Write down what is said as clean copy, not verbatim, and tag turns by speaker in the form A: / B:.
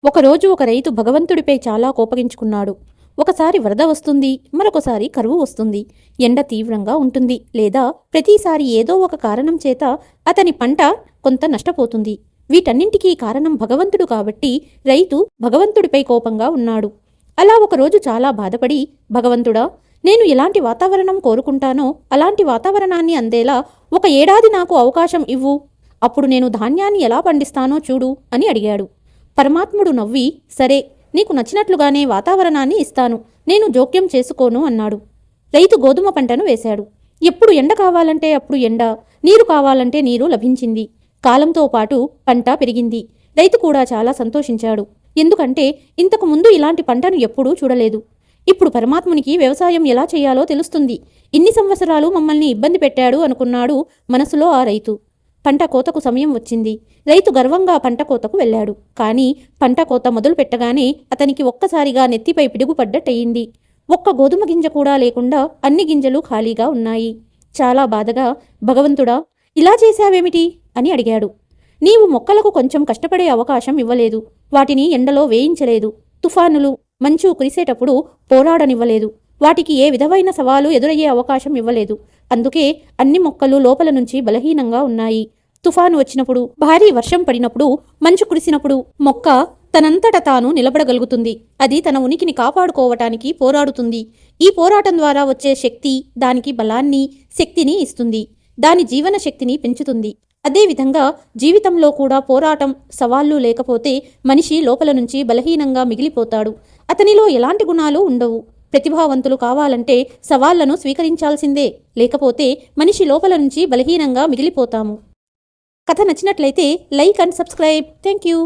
A: ఒకరోజు ఒక రైతు భగవంతుడిపై చాలా కోపగించుకున్నాడు. ఒకసారి వరద వస్తుంది, మరొకసారి కరువు వస్తుంది, ఎండ తీవ్రంగా ఉంటుంది, లేదా ప్రతిసారి ఏదో ఒక కారణం చేత అతని పంట కొంత నష్టపోతుంది. వీటన్నింటికీ కారణం భగవంతుడు కాబట్టి రైతు భగవంతుడిపై కోపంగా ఉన్నాడు. అలా ఒకరోజు చాలా బాధపడి, భగవంతుడా, నేను ఎలాంటి వాతావరణం కోరుకుంటానో అలాంటి వాతావరణాన్ని అందేలా 1 ఏడాది నాకు అవకాశం ఇవ్వు. అప్పుడు నేను ధాన్యాన్ని ఎలా పండిస్తానో చూడు అని అడిగాడు. పరమాత్ముడు నవ్వి, సరే, నీకు నచ్చినట్లుగానే వాతావరణాన్ని ఇస్తాను, నేను జోక్యం చేసుకోను అన్నాడు. రైతు గోధుమ పంటను వేశాడు. ఎప్పుడు ఎండ కావాలంటే అప్పుడు ఎండ, నీరు కావాలంటే నీరు లభించింది. కాలంతో పాటు పంట పెరిగింది. రైతు కూడా చాలా సంతోషించాడు. ఎందుకంటే ఇంతకు ముందు ఇలాంటి పంటను ఎప్పుడూ చూడలేదు. ఇప్పుడు పరమాత్మునికి వ్యవసాయం ఎలా చేయాలో తెలుస్తుంది. ఇన్ని సంవత్సరాలు మమ్మల్ని ఇబ్బంది పెట్టాడు అనుకున్నాడు మనసులో ఆ రైతు. పంట కోతకు సమయం వచ్చింది. రైతు గర్వంగా పంట కోతకు వెళ్ళాడు. కానీ పంట కోత మొదలు పెట్టగానే అతనికి ఒక్కసారిగా నెత్తిపై పిడుగుపడ్డట్టయింది. ఒక్క గోధుమ గింజ కూడా లేకుండా అన్ని గింజలు ఖాళీగా ఉన్నాయి. చాలా బాధగా, భగవంతుడా, ఇలా చేశావేమిటి అని అడిగాడు. నీవు మొక్కలకు కొంచెం కష్టపడే అవకాశం ఇవ్వలేదు. వాటిని ఎండలో వేయించలేదు. తుఫానులు, మంచు కురిసేటప్పుడు పోరాడనివ్వలేదు. వాటికి ఏ విధమైన సవాలు ఎదురయ్యే అవకాశం ఇవ్వలేదు. అందుకే అన్ని మొక్కలు లోపల నుంచి బలహీనంగా ఉన్నాయి. తుఫాను వచ్చినప్పుడు, భారీ వర్షం పడినప్పుడు, మంచు కురిసినప్పుడు మొక్క తనంతట తాను నిలబడగలుగుతుంది. అది తన ఉనికిని కాపాడుకోవటానికి పోరాడుతుంది. ఈ పోరాటం ద్వారా వచ్చే శక్తి దానికి బలాన్ని, శక్తిని ఇస్తుంది. దాని జీవన శక్తిని పెంచుతుంది. అదేవిధంగా జీవితంలో కూడా పోరాటం, సవాళ్లు లేకపోతే మనిషి లోపల నుంచి బలహీనంగా మిగిలిపోతాడు. అతనిలో ఎలాంటి గుణాలు ఉండవు. ప్రతిభావంతులు కావాలంటే సవాళ్లను స్వీకరించాల్సిందే. లేకపోతే మనిషి లోపల నుంచి బలహీనంగా మిగిలిపోతాము. కథ నచ్చినట్లయితే like and subscribe. Thank you.